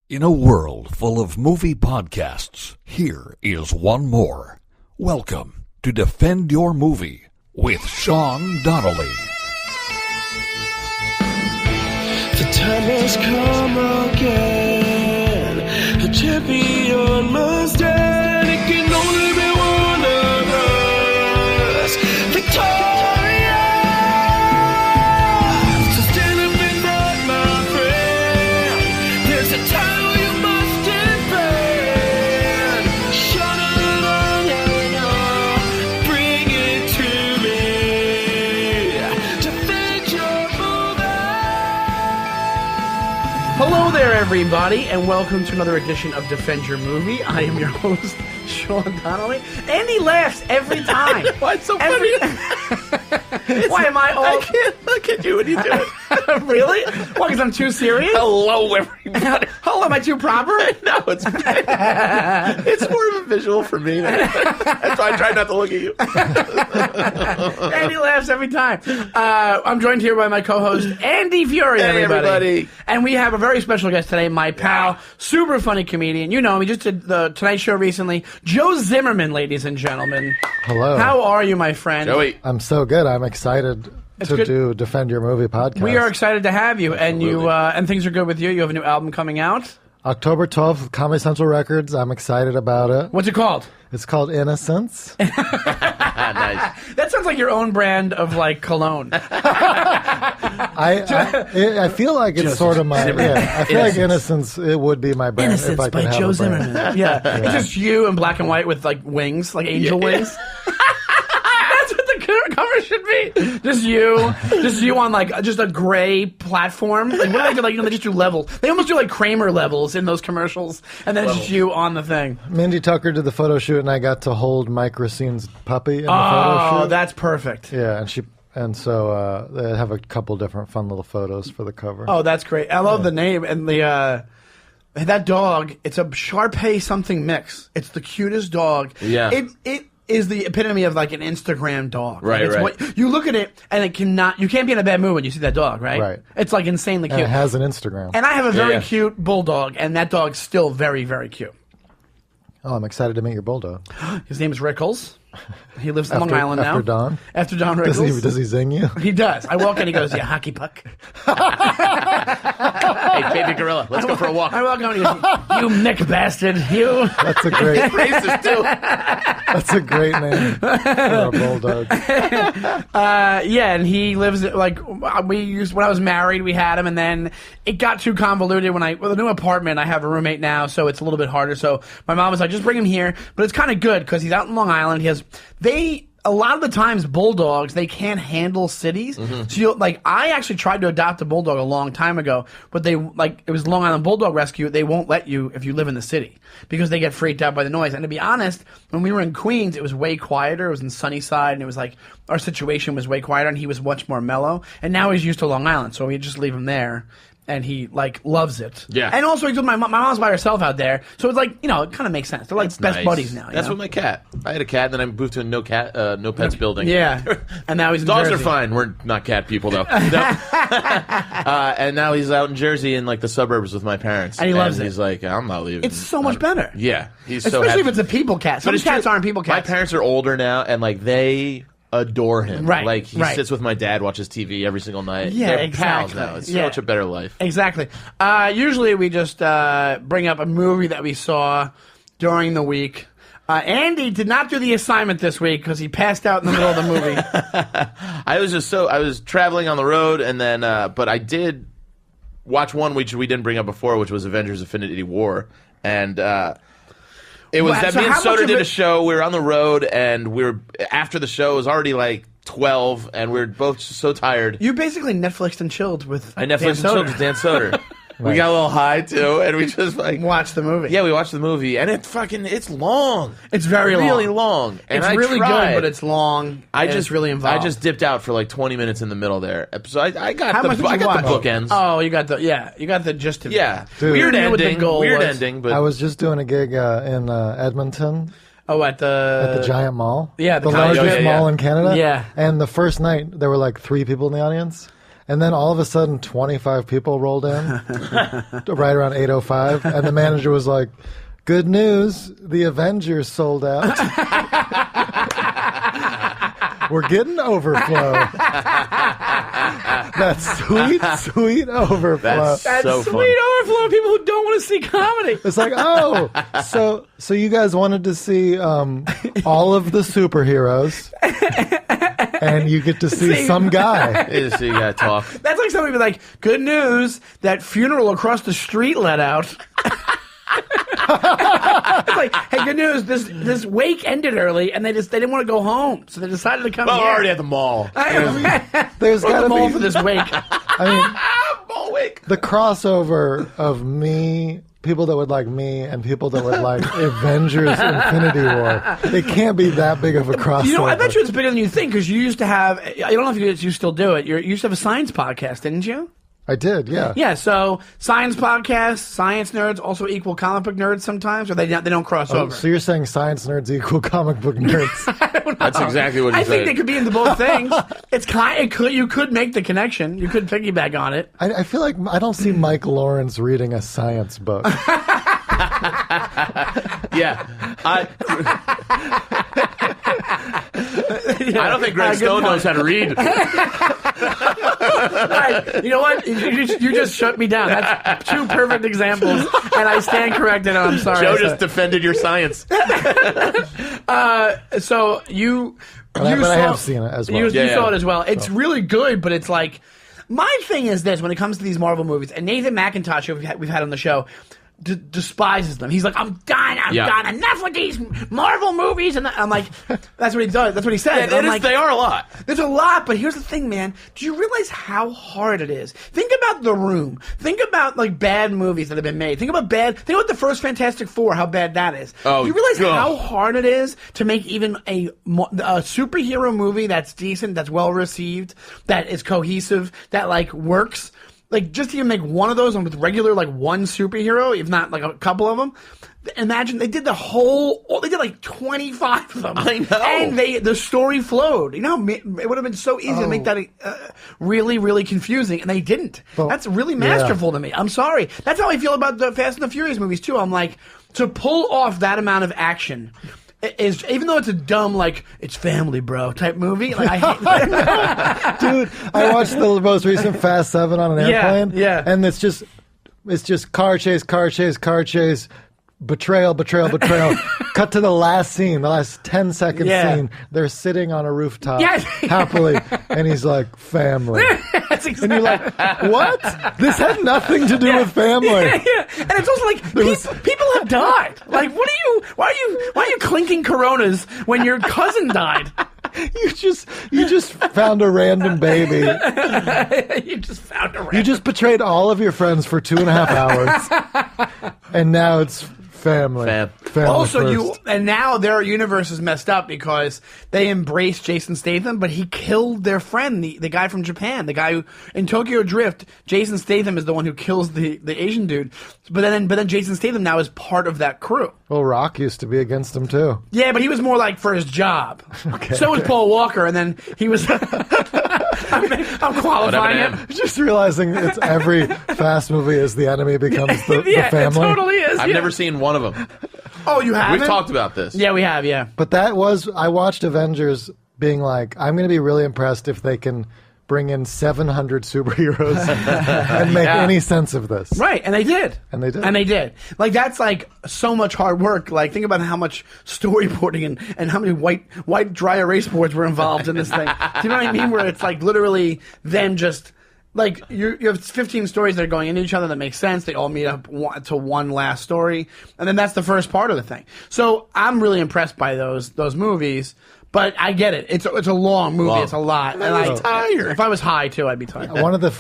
In a world full of movie podcasts, here is one more. Welcome to Defend Your Movie with Sean Donnelly. The time has come again. The champion must stand. It can only be one of us. Victoria! So stand up and fight, my friend. There's a title you must defend. Shut it on, bring it to me. Defend your movie. Hello there, everybody, and welcome to another edition of Defend Your Movie. I am your host, Sean Donnelly, and he laughs every time. Why it's so funny? Why am I all... I can't look at you when you do it. Really? Why, because I'm too serious? Hello, everybody. Oh, am I too proper? No, it's more of a visual for me. That's why I try not to look at you. And he laughs every time. I'm joined here by my co-host, Andy Fury, Hey, everybody. And we have a very special guest today, my pal, super funny comedian. You know him, he just did the Tonight Show recently. Joe Zimmerman, ladies and gentlemen. Hello. How are you, my friend? Joey. I'm so good. I'm excited to do Defend Your Movie podcast. We are excited to have you, and and things are good with you. You have a new album coming out. October 12th, Comedy Central Records. I'm excited about it. What's it called? It's called Innocence. Nice. That sounds like your own brand of like cologne. I feel like it's sort of my. Yeah, I feel like Innocence. It would be my brand if I could have Joe a brand. Zimmerman. Yeah. It's just you in black and white with like wings, like angel wings. That's what the cover should be. Just you on like just a gray platform. Like what do they do? Like they just do levels. They almost do like Kramer levels in those commercials, and then it's just you on the thing. Mindy Tucker did the photo shoot, and I got to hold Mike Racine's puppy in the photo shoot. Oh, that's perfect. Yeah, and so they have a couple different fun little photos for the cover. Oh, that's great. I love the name and the that dog. It's a Shar-Pei something mix. It's the cutest dog. Yeah. It is the epitome of like an Instagram dog. Right, it's right. What, you look at it and you can't be in a bad mood when you see that dog, right? Right. It's like insanely And cute. it has an Instagram. And I have a very Yeah. cute bulldog, and that dog's still very, very cute. Oh, I'm excited to meet your bulldog. His name is Rickles. He lives in Long Island now. After Dawn? After Dawn Rickles. Does he zing you? He does. I walk in, he goes, yeah, hockey puck. Hey, baby gorilla, let's go for a walk. I walk in, he goes, you Mick bastard. You. That's a great. Racist, too. That's a great name for a bulldog. Yeah, and he lives like when I was married, we had him, and then it got too convoluted with the new apartment. I have a roommate now, so it's a little bit harder. So my mom was like, just bring him here, but it's kind of good because he's out in Long Island. A lot of the times bulldogs, they can't handle cities. So I actually tried to adopt a bulldog a long time ago, but it was Long Island Bulldog Rescue. They won't let you if you live in the city because they get freaked out by the noise. And to be honest, when we were in Queens, it was way quieter. It was in Sunnyside, and it was like our situation was way quieter, and he was much more mellow. And now he's used to Long Island, so we just leave him there. And he loves it. Yeah. And also, my mom's by herself out there, so it's it kind of makes sense. They're like That's best nice. buddies now. That's with my cat. I had a cat, and then I moved to a no pets building. Yeah. And now he's in Dogs Jersey. are fine. We're not cat people, though. No. And now he's out in Jersey in the suburbs with my parents. And he loves it. He's like, I'm not leaving. It's so much better. Yeah. He's Especially so happy. if it's a people cat. Some But it's cats true. aren't people My cats. parents are older now, and they adore him. Right, He right. sits with my dad, watches TV every single night. Yeah, They're exactly. pals now. It's Yeah. so much a better life. Exactly. Usually we just bring up a movie that we saw during the week. Andy did not do the assignment this week because he passed out in the middle of the movie. I was traveling on the road, and then but I did watch one which we didn't bring up before, which was Avengers: Infinity War, and it was Wow, that so me and how much Soder of did it- a show. We were on the road, and after the show it was already 12, and we were both so tired. You basically Netflixed and chilled with I Dan Netflix and Soder. chilled with Dan Soder. We got a little high too, and we just Watch the movie. yeah, we watched the movie, and it's long. It's very long. really long. And It's I really tried. good, but it's long. and it's really involved. I just dipped out for 20 minutes in the middle there. So I got How much did you I got the watch? bookends. Oh, you got the gist of it. Yeah, Dude. weird You knew what the ending. goal Weird was. ending, but I was just doing a gig in Edmonton Oh, at the Giant Mall. yeah, the the Giant- largest yeah, yeah. mall in Canada. Yeah. And the first night, there were 3 people in the audience. And then all of a sudden, 25 people rolled in right around 8:05, and the manager was like, "Good news, the Avengers sold out. We're getting overflow." That sweet overflow. That's so sweet funny. overflow of people who don't want to see comedy. It's like, oh, so you guys wanted to see all of the superheroes, and you get to see some guy. You just see you gotta talk. That's like somebody be like, "Good news, that funeral across the street let out." It's like, hey, good news, this wake ended early, and they didn't want to go home, so they decided to come Well, here. we're already at the mall. There's Or got the to mall be for this wake. I mean, Mall wake. the crossover of me, people that would like me, and people that would like Avengers Infinity War. It can't be that big of a crossover. You know, I bet you it's bigger than you think, because you used to have, I don't know if you still do it, you used to have a science podcast, didn't you? I did, yeah. Yeah, so science podcasts, science nerds also equal comic book nerds sometimes, or they don't cross over. So you're saying science nerds equal comic book nerds? That's exactly what he I said. think they could be into both things. You could make the connection. You could piggyback on it. I feel like I don't see Mike Lawrence reading a science book. Yeah. I don't think Greg Good Stone point. knows how to read. Right. You know what? You just shut me down. That's two perfect examples, and I stand corrected, and I'm sorry. Joe just defended your science. So you I have seen it as well. You Yeah, saw yeah. it as well. It's really good, but it's like, my thing is this when it comes to these Marvel movies, and Nathan McIntosh, who we've had on the show, despises them. He's like, I'm done. I'm Yeah. done. Enough with these Marvel movies. And I'm like, that's what he does. That's what he said. It is, they are a lot. There's a lot, but here's the thing, man. Do you realize how hard it is? Think about The Room. Think about like bad movies that have been made. Think about the first Fantastic Four, how bad that is. Oh, do you realize God. how hard it is to make even a superhero movie that's decent, that's well received, that is cohesive, that like works? Like, just to even make one of those with regular, like, one superhero, if not, like, a couple of them. Imagine, they did like 25 of them. I know. And the story flowed. You know, it would have been so easy to make that really, really confusing, and they didn't. Well, That's really masterful to me. I'm sorry. That's how I feel about the Fast and the Furious movies, too. I'm like, to pull off that amount of action is, even though it's a dumb, like, it's family, bro, type movie, like, I hate that. Dude, I watched the most recent Fast 7 on an airplane. Yeah. And it's just car chase, betrayal. Cut to the last scene, the last 10-second scene. They're sitting on a rooftop happily, and he's like, family. That's exactly. And you're like, what? This had nothing to do with family. Yeah. And it's also like, people have died. Like, why are you clinking Coronas when your cousin died? You just found a random baby. You just found a You just betrayed all of your friends for 2.5 hours, and now it's family. Family Also, first. and now their universe is messed up because they embraced Jason Statham, but he killed their friend, the guy from Japan, the guy who in Tokyo Drift. Jason Statham is the one who kills the Asian dude, but then Jason Statham now is part of that crew. Well, Rock used to be against him too. Yeah, but he was more like for his job. So was Paul Walker, and then he was. I'm qualifying Whatever, him. Just realizing it's every fast movie is the enemy becomes the Yeah, family. it totally is. I've yeah. never seen one of them. Oh, you haven't? We've talked about this. Yeah, we have. Yeah. But I watched Avengers being like, I'm going to be really impressed if they can bring in 700 superheroes and make any sense of this. Right, and they did. And they did. And they did. Like, that's, like, so much hard work. Like, think about how much storyboarding and how many white dry erase boards were involved in this thing. Do you know what I mean? Where it's, like, literally them just... Like, you have 15 stories that are going into each other that make sense. They all meet up to one last story. And then that's the first part of the thing. So I'm really impressed by those movies. But I get it. It's a long movie. Long. It's a lot. And I'm tired. If I was high, too, I'd be tired. One of the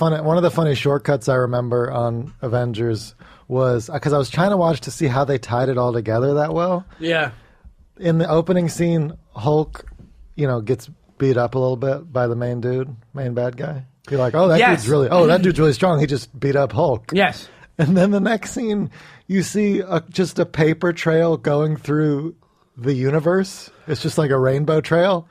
funny shortcuts I remember on Avengers was because I was trying to watch to see how they tied it all together that well. Yeah. In the opening scene, Hulk, gets beat up a little bit by the main bad guy. You're like, that dude's really strong. He just beat up Hulk. Yes. And then the next scene, you see just a paper trail going through the universe. It's just like a rainbow trail.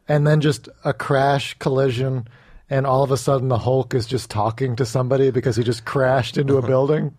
And then just a crash collision and all of a sudden the Hulk is just talking to somebody because he just crashed into a building.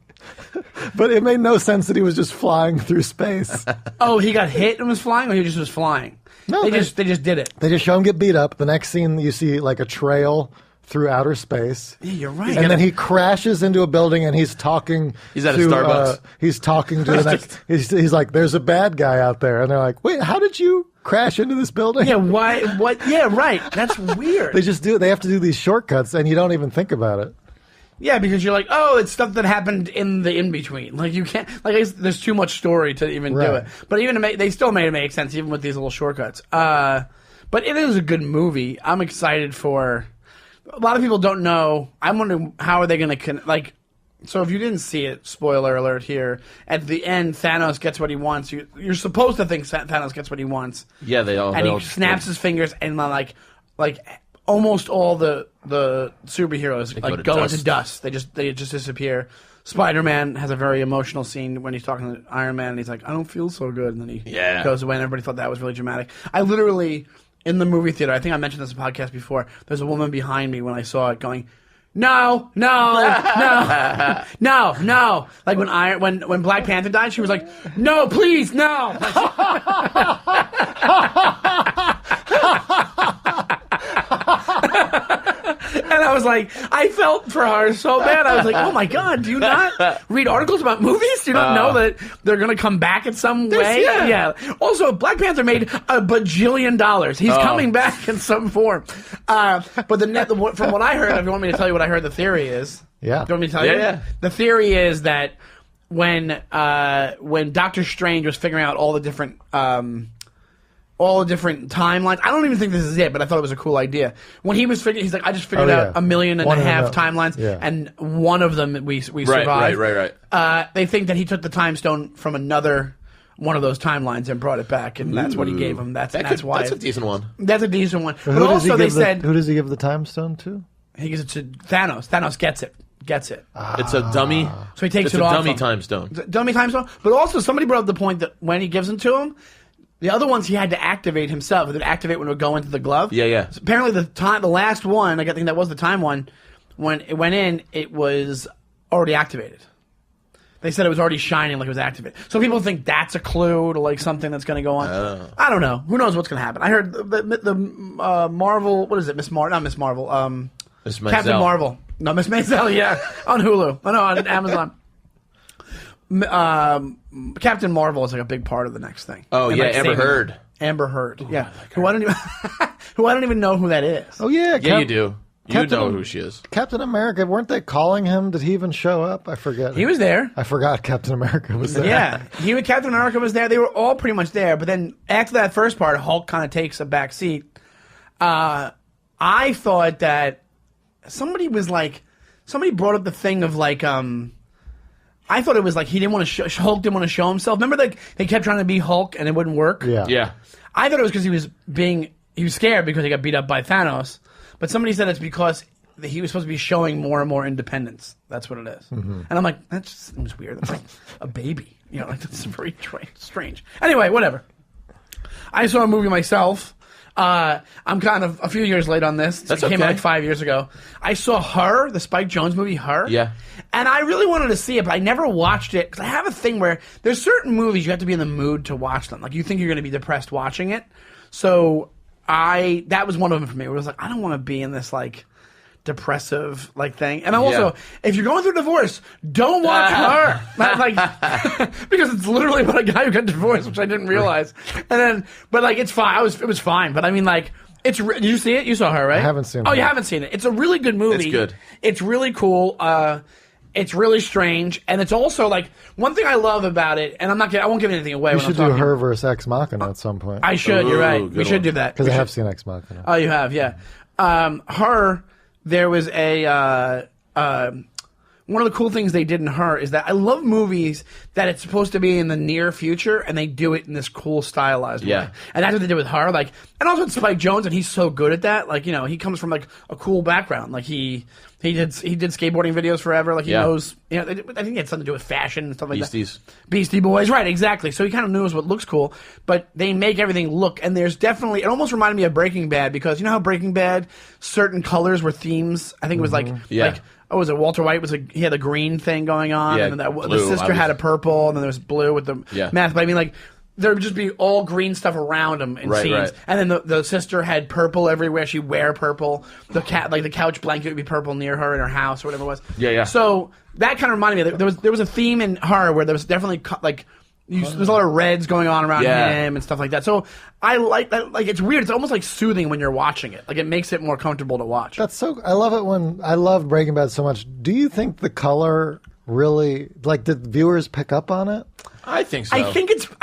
But it made no sense that he was just flying through space. Oh, he got hit and was flying, or he just was flying? No, they just did it. They just show him get beat up. The next scene, you see like a trail through outer space. Yeah, you're right. And then he crashes into a building, and he's talking. He's at a to, Starbucks. He's talking to the next. He's like, "There's a bad guy out there," and they're like, "Wait, how did you crash into this building?" Yeah, why? What? Yeah, right. That's weird. They just do. They have to do these shortcuts, and you don't even think about it. Yeah, because you're like, oh, it's stuff that happened in the in-between. Like, you can't, like, there's too much story to even do it. But even they still made it make sense, even with these little shortcuts. But it is a good movie. I'm excited for, a lot of people don't know. I'm wondering, how are they going to, so if you didn't see it, spoiler alert here, at the end, Thanos gets what he wants. You're supposed to think Thanos gets what he wants. Yeah, they all. And he snaps his fingers, and like almost all the superheroes go into dust. They just disappear. Spider-Man has a very emotional scene when he's talking to Iron Man, and he's like, "I don't feel so good," and then he goes away, and everybody thought that was really dramatic. I literally, in the movie theater, I think I mentioned this in the podcast before, there's a woman behind me when I saw it going, "No, no, no, no, no!" Like when Black Panther died, she was like, "No, please, no." And I was like, I felt for her so bad. I was like, oh my God, do you not read articles about movies? Do you not know that they're going to come back in some way? Yeah. Also, Black Panther made $1 bajillion. He's coming back in some form. But from what I heard, if you want me to tell you what I heard, the theory is. Yeah. Do you want me to tell you? Yeah. The theory is that when Doctor Strange was figuring out all the different timelines. I don't even think this is it, but I thought it was a cool idea. When he was he's like, I just figured out 1.5 million timelines, and one of them we survived. Right. They think that he took the time stone from another one of those timelines and brought it back, and that's what he gave him. That's why. That's a decent one. That's a decent one. But also, they said, who does he give the time stone to? He gives it to Thanos. Thanos gets it. It's a dummy. So he takes it off. off. It's a dummy time stone. Dummy time stone. But also, somebody brought up the point that when he gives them to him, the other ones he had to activate himself. It would activate when it would go into the glove. Yeah. So apparently, the last one, I think that was the time one, when it went in, it was already activated. They said it was already shining like it was activated. So people think that's a clue to like something that's going to go on. I don't know. Who knows what's going to happen? I heard the Marvel. What is it? Not Miss Marvel. Miss Maisel. Captain Marvel. No, Miss Maisel. Yeah, on Hulu. Oh no, on Amazon. Captain Marvel is like a big part of the next thing. Oh yeah, Amber Heard. Amber Heard. Yeah, who I don't even know who that is. Oh yeah, yeah, you do. You know who she is. Captain America. Weren't they calling him? Did he even show up? I forget. He was there. I forgot Captain America was there. Yeah, Captain America was there. They were all pretty much there. But then after that first part, Hulk kind of takes a back seat. I thought that somebody brought up the thing of like I thought it was like he didn't want to Hulk didn't want to show himself. Remember, like they kept trying to be Hulk and it wouldn't work. Yeah. I thought it was because he was scared because he got beat up by Thanos. But somebody said it's because he was supposed to be showing more and more independence. That's what it is. Mm-hmm. And I'm like, that just seems weird. That's like a baby. Like that's very strange. Anyway, whatever. I saw a movie myself. I'm kind of a few years late on this. It came out like 5 years ago. I saw Her, the Spike Jonze movie, Her. Yeah. And I really wanted to see it, but I never watched it because I have a thing where there's certain movies you have to be in the mood to watch them. Like you think you're going to be depressed watching it. So that was one of them for me. Where it was like, I don't want to be in this like depressive like thing. And also, if you're going through a divorce, don't watch Her. Because it's literally about a guy who got divorced, which I didn't realize. And then, but like it's fine. It was fine. But I mean, like, did you see it? You saw Her, right? I haven't seen it. Oh, you haven't seen it. It's a really good movie. It's good. It's really cool. It's really strange, and it's also like one thing I love about it. And I won't give anything away. You should do Her versus Ex Machina at some point. I should. You're right. We should do that because I have seen Ex Machina. Oh, you have, yeah. Her. There was a one of the cool things they did in Her is that I love movies that it's supposed to be in the near future and they do it in this cool stylized way. And that's what they did with Her. Like, and also with Spike Jonze, and he's so good at that. Like, you know, he comes from like a cool background. Like he did skateboarding videos forever. Like he knows, you know, I think it had something to do with fashion and stuff like Beasties. that. Beastie Boys, right? Exactly. So he kind of knows what looks cool, but they make everything look. And there's definitely, it almost reminded me of Breaking Bad because you know how Breaking Bad, certain colors were themes. I think it was like was it Walter White he had a green thing going on, and then the sister had a purple, and then there was blue with the math. But I mean, like, there would just be all green stuff around him in scenes, and then the sister had purple everywhere. She'd wear purple. The cat, like the couch blanket, would be purple near her in her house or whatever it was. So that kind of reminded me. There was a theme in Her where there was definitely like. There's a lot of reds going on around him and stuff like that. So I like that. Like, it's weird. It's almost like soothing when you're watching it. Like, it makes it more comfortable to watch. That's so. I love it when I love Breaking Bad so much. Do you think the color really, like, did viewers pick up on it? I think so. I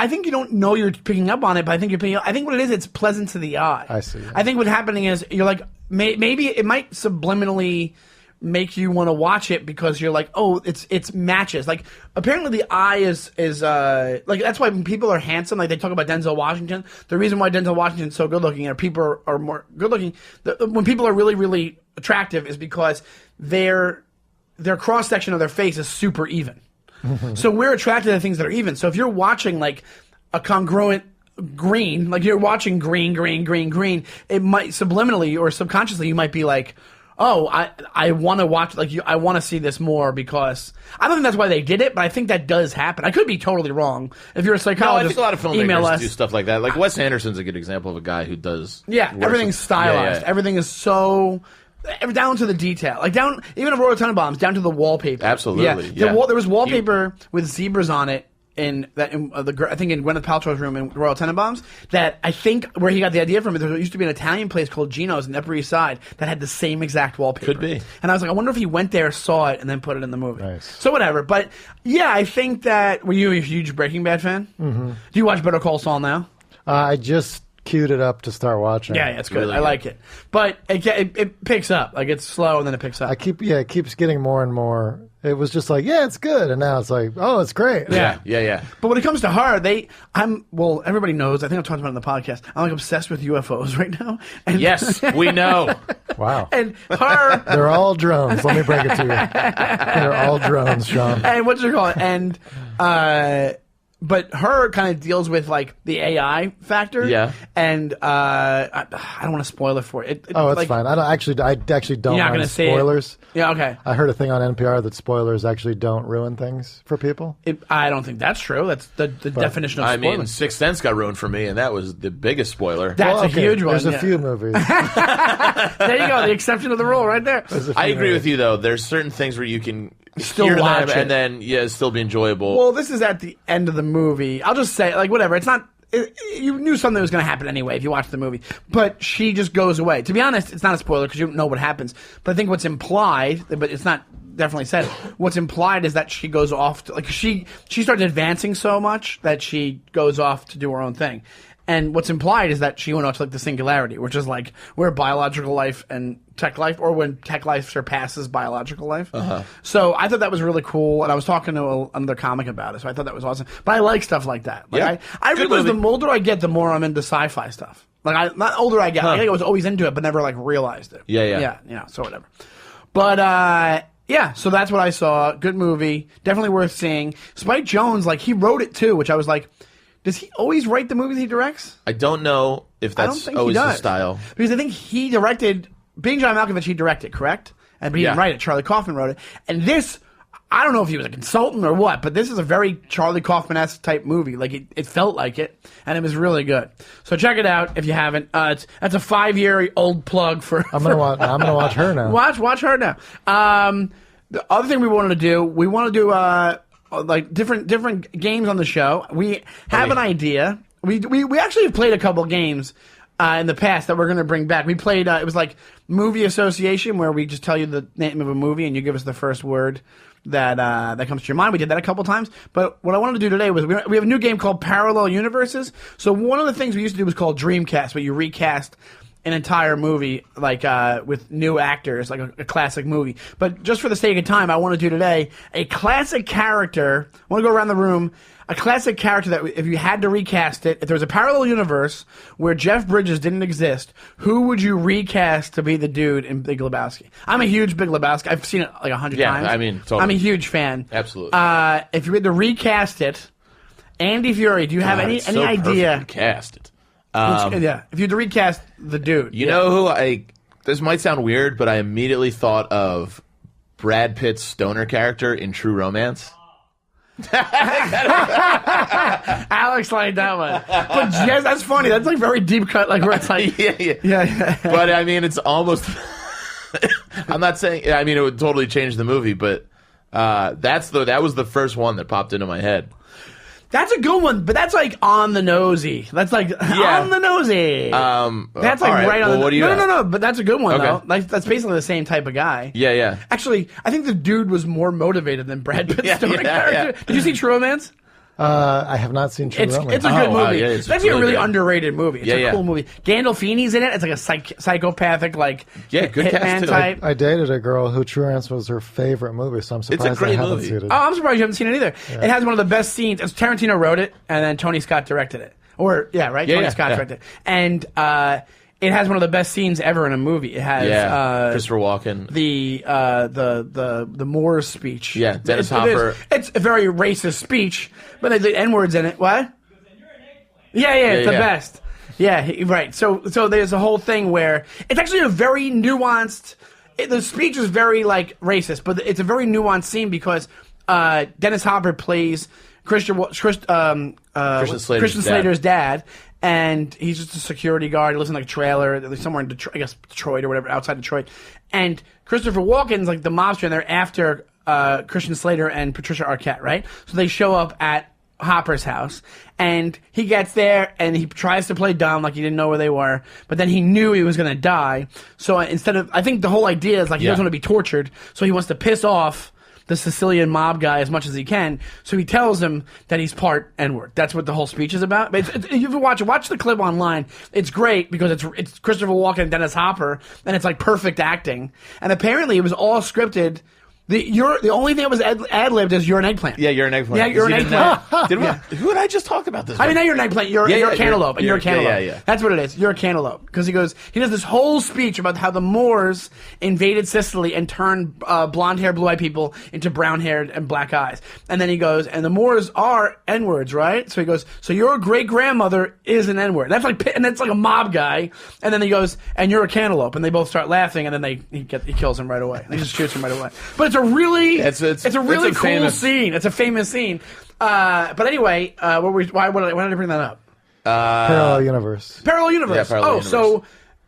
think you don't know you're picking up on it, but I think you're picking up. I think what it is, it's pleasant to the eye. I see. I think what's happening is you're like, maybe it might subliminally make you want to watch it because you're like, oh, it's matches. Like, apparently the eye is like, that's why when people are handsome, like they talk about Denzel Washington. The reason why Denzel Washington's so good looking and people are more good looking, when people are really, really attractive, is because their cross section of their face is super even. So we're attracted to things that are even. So if you're watching like a congruent green, like you're watching green, it might subliminally or subconsciously you might be like, oh, I want to watch, like, I want to see this more because I don't think that's why they did it, but I think that does happen. I could be totally wrong. If you're a psychologist, I think a lot of email filmmakers us. do stuff like that. Like Wes Anderson's a good example of a guy who does. Yeah, everything's stylized. Everything is so down to the detail. Like even of Royal Tenenbaums, down to the wallpaper. Absolutely. There was wallpaper with zebras on it. I think in Gwyneth Paltrow's room in Royal Tenenbaums, that I think where he got the idea from, there used to be an Italian place called Gino's in the Upper East Side that had the same exact wallpaper. Could be. And I was like, I wonder if he went there, saw it, and then put it in the movie. Nice. So whatever. But yeah, I think that, were you a huge Breaking Bad fan? Mm-hmm. Do you watch Better Call Saul now? I just queued it up to start watching. Yeah, it's good. Really I like it. But it picks up. Like, it's slow and then it picks up. It keeps getting more and more. It was just like, yeah, it's good, and now it's like, oh, it's great. Yeah. But when it comes to Her, everybody knows, I think I've talked about it in the podcast, I'm like obsessed with UFOs right now. And Yes, we know. Wow. And Her, They're all drones. Let me break it to you. They're all drones, Sean. and what you call it, and but Her kind of deals with like the AI factor. Yeah. And I don't want to spoil it for it. Oh, it's like, fine. I actually don't You're not mind gonna say it. spoilers. Yeah, okay. I heard a thing on NPR that spoilers actually don't ruin things for people. I don't think that's true. That's the definition of I spoiler. mean, Sixth Sense got ruined for me, and that was the biggest spoiler. That's a huge one. There's a yeah. few movies. There you go. The exception of the rule right there. I agree with you, though. There's certain things where you can Still hear watch them it. and then, still be enjoyable. Well, this is at the end of the movie. I'll just say, like, whatever. It's not... you knew something was going to happen anyway if you watched the movie. But she just goes away. To be honest, it's not a spoiler because you don't know what happens. But I think what's implied, but it's not definitely said, what's implied is that she goes off to... Like, she starts advancing so much that she goes off to do her own thing. And what's implied is that she went off to, like, the singularity, which is, like, where biological life and tech life, or when tech life surpasses biological life. Uh-huh. So I thought that was really cool, and I was talking to another comic about it, so I thought that was awesome. But I like stuff like that. Like, Yeah. I realize the older I get, the more I'm into sci-fi stuff. Like, not older I get. I think I was always into it, but never, like, realized it. Yeah. So whatever. But, yeah, so that's what I saw. Good movie. Definitely worth seeing. Spike Jonze, like, he wrote it, too, which I was like... Does he always write the movies he directs? I don't know if that's always his style. Because I think he directed... Being John Malkovich, he directed, correct? But he didn't write it. Charlie Kaufman wrote it. And this... I don't know if he was a consultant or what, but this is a very Charlie Kaufman-esque type movie. Like, it felt like it, and it was really good. So check it out if you haven't. That's a 5-year-old plug for... I'm gonna watch Her now. Watch Her now. The other thing we wanted to do... like different games on the show. We have an idea. We actually have played a couple games in the past that we're going to bring back. We played it was like movie association, where we just tell you the name of a movie and you give us the first word that comes to your mind. We did that a couple times. But what I wanted to do today was we have a new game called Parallel Universes. So one of the things we used to do was called Dreamcast, where you recast an entire movie, like with new actors, like a classic movie. But just for the sake of time, I want to do today a classic character. I want to go around the room. A classic character that if you had to recast it, if there was a parallel universe where Jeff Bridges didn't exist, who would you recast to be the dude in Big Lebowski? I'm a huge Big Lebowski. I've seen it like 100 times. I mean, totally. I'm a huge fan. Absolutely. If you had to recast it, Andy Fury, do you have any idea? Cast it. If you had to recast the dude. You know who this might sound weird, but I immediately thought of Brad Pitt's stoner character in True Romance. Alex liked that one. But yes, that's funny. That's like very deep cut, like where it's like yeah. But I mean, it's almost. I'm not saying. I mean, it would totally change the movie, but that was the first one that popped into my head. That's a good one, but that's like on the nosy. That's like on the nosy. That's like right on the. What do you no. But that's a good one though. Like that's basically the same type of guy. Yeah. Actually, I think the dude was more motivated than Brad Pitt's character. Yeah. Did you see True Romance? I have not seen True Romance. It's a good movie. Wow, yeah, it's actually a really underrated movie. It's a yeah. cool movie. Gandolfini's in it. It's like a psychopathic, like good hitman type. I dated a girl who True Romance was her favorite movie, so I'm surprised great I haven't movie. seen it. Oh, I'm surprised you haven't seen it either. Yeah. It has one of the best scenes. Tarantino wrote it, and then Tony Scott directed it. Tony Scott directed it. And it has one of the best scenes ever in a movie. It has Christopher Walken. The Moore's speech. Yeah, Dennis Hopper. It's a very racist speech, but there's the N-words in it. What? Yeah, it's the best. Yeah, right. So there's a whole thing where it's actually a very nuanced. The speech is very like racist, but it's a very nuanced scene because Dennis Hopper plays Christian Slater's dad. And he's just a security guard. He lives in like a trailer somewhere in Detroit, I guess Detroit or whatever, outside Detroit. And Christopher Walken's like the mobster, and they're after Christian Slater and Patricia Arquette, right? So they show up at Hopper's house, and he gets there, and he tries to play dumb, like he didn't know where they were, but then he knew he was going to die. So instead of, I think the whole idea is like he doesn't want to be tortured, so he wants to piss off the Sicilian mob guy as much as he can, so he tells him that he's part N-word. That's what the whole speech is about. But you can watch the clip online. It's great because it's Christopher Walken and Dennis Hopper, and it's like perfect acting. And apparently it was all scripted. The only thing that was ad-libbed is "You're an eggplant." Yeah, you're an eggplant. Yeah, you're an eggplant. Who did I just talk about this? I mean, now you're an eggplant. You're a cantaloupe, and you're a cantaloupe. Yeah. That's what it is. You're a cantaloupe because he does this whole speech about how the Moors invaded Sicily and turned blonde-haired, blue-eyed people into brown-haired and black eyes. And then he goes, and the Moors are N-words, right? So he goes, so your great-grandmother is an N-word. That's like a mob guy. And then he goes, and you're a cantaloupe, and they both start laughing, and then he kills him right away. He just shoots him right away. But it's a really cool scene. It's a famous scene. But anyway, why did I bring that up? Parallel universe. Parallel universe. Yeah, parallel universe. So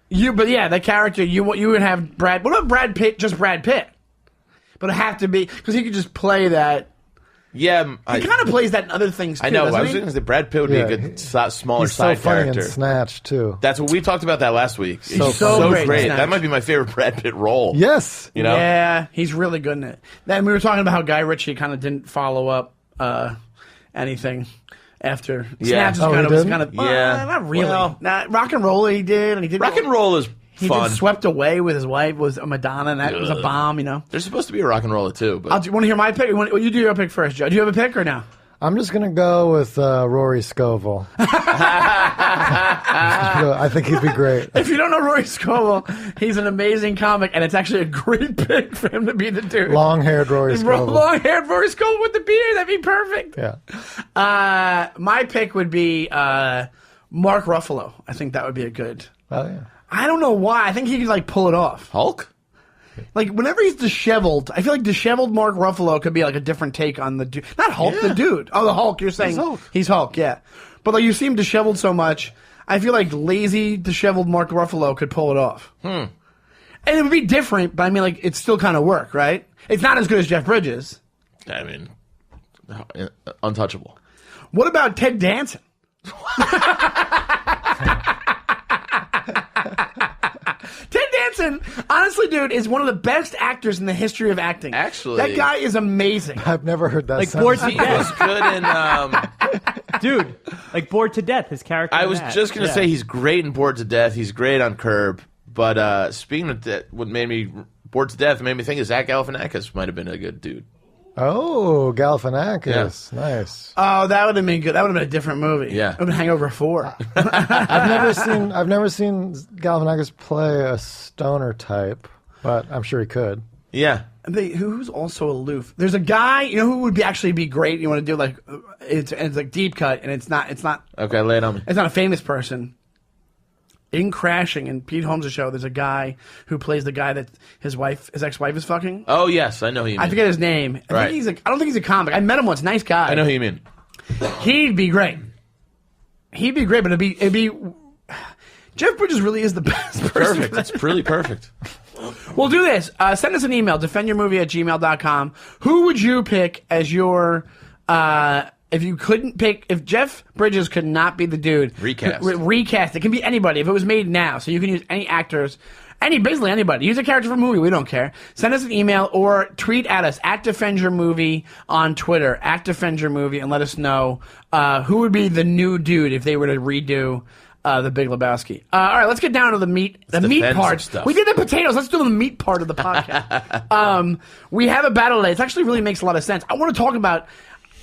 that character you would have Brad. What about Brad Pitt? Just Brad Pitt. But it have to be because he could just play that. Yeah, he kind of plays that in other things too. I know. I doesn't was he? thinking that Brad Pitt would be a good smaller he's side so funny character. in Snatch too. That's what we talked about that last week. So He's so great. great. Snatch. That might be my favorite Brad Pitt role. Yes. You know? Yeah, he's really good in it. Then we were talking about how Guy Ritchie kind of didn't follow up anything after Snatch. Was kind of not really. Well, Rock and Roll he did, and he did Rock and Roll is He fun. did Swept Away with his wife was a Madonna, and that was a bomb, you know. There's supposed to be a rock and roller too. But Do you want to hear my pick? You do your pick first, Joe. Do you have a pick or no? I'm just going to go with Rory Scovel. I think he'd be great. If you don't know Rory Scovel, he's an amazing comic, and it's actually a great pick for him to be the dude. Long-haired Rory Scovel. Long-haired Rory Scovel with the beard. That'd be perfect. Yeah. My pick would be Mark Ruffalo. I think that would be a good. Oh, yeah. I don't know why. I think he could pull it off. Hulk? Like, whenever he's disheveled, I feel like disheveled Mark Ruffalo could be a different take on the dude. Not Hulk, the dude. Oh, the Hulk, you're saying. He's Hulk, yeah. But you see him disheveled so much, I feel like lazy, disheveled Mark Ruffalo could pull it off. And it would be different, but I mean, it's still kind of work, right? It's not as good as Jeff Bridges. I mean, untouchable. What about Ted Danson? Ted Danson Ferguson, honestly, dude, is one of the best actors in the history of acting. Actually. That guy is amazing. I've never heard that. Like sentence. Bored to He was Death. good in. Dude, like Bored to Death, his character. I in was that. just gonna Yeah. say he's great in Bored to Death. He's great on Curb. But speaking of that, what made me Bored to Death made me think of Zach Galifianakis might have been a good dude. Oh, Galifianakis. Nice. Oh, that would have been good. That would have been a different movie. Yeah. It would have been Hangover 4. I've never seen Galifianakis play a stoner type, but I'm sure he could. Yeah. Who's also aloof? There's a guy, you know, who would actually be great. You want to do like it's like deep cut, and it's not Okay, lay it on me. it's not a famous person. In Crashing and Pete Holmes' show, there's a guy who plays the guy that his ex-wife is fucking. Oh yes, I know who you mean. I forget his name. I Right. don't think he's a comic. I met him once. Nice guy. I know who you mean. He'd be great. He'd be great, but it'd be. Jeff Bridges really is the best person. Perfect. for that. It's really perfect. We'll do this. Send us an email, defendyourmovie@gmail.com. Who would you pick as your, if you couldn't pick, if Jeff Bridges could not be the dude. Recast. Recast. It can be anybody. If it was made now, so you can use any actors, basically anybody. Use a character from a movie. We don't care. Send us an email or tweet at us, @DefendYourMovie on Twitter, @DefendYourMovie, and let us know who would be the new dude if they were to redo The Big Lebowski. All right, let's get down to the meat. The meat defend part. some stuff. We did the potatoes. Let's do the meat part of the podcast. We have a battle today. It actually really makes a lot of sense. I want to talk about.